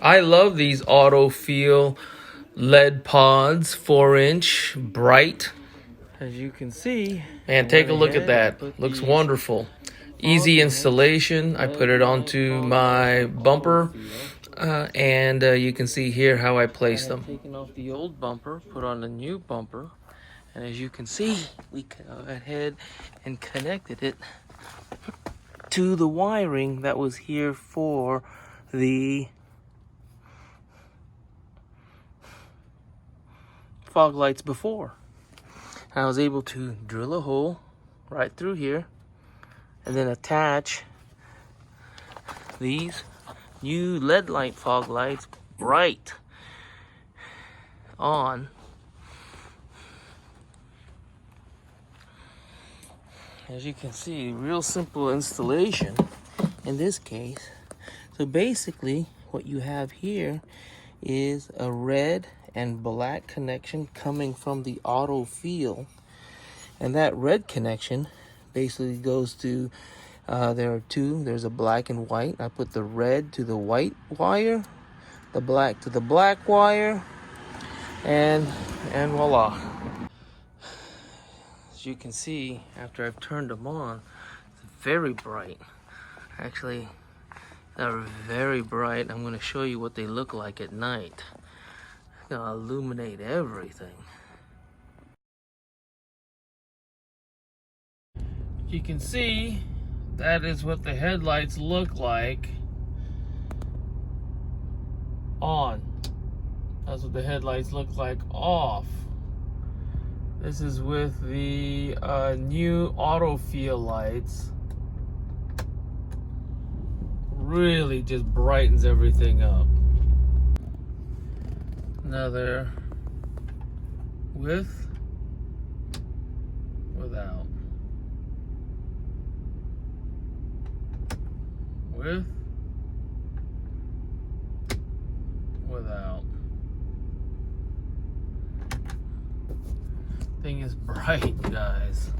I love these AutoFeel LED pods, 4-inch, bright. As you can see, and take a look at that. Looks wonderful. Easy installation. I put it onto my bumper, and you can see here how I place them. Taken off the old bumper, put on a new bumper, and as you can see, we went ahead and connected it to the wiring that was here for the fog lights before. I was able to drill a hole right through here and then attach these new LED light fog lights right on. As you can see, real simple installation in this case. So basically what you have here is a red and black connection coming from the AutoFeel, and that red connection basically goes to there are two. There's a black and white. I put the red to the white wire, the black to the black wire, and voila. As you can see, after I've turned them on, it's very bright. Actually, they're very bright. I'm going to show you what they look like at night. It's going to illuminate everything. You can see that is what the headlights look like on. That's what the headlights look like off. This is with the new AutoFeel lights. Really just brightens everything up. Another with, without. With, without. Thing is bright, guys.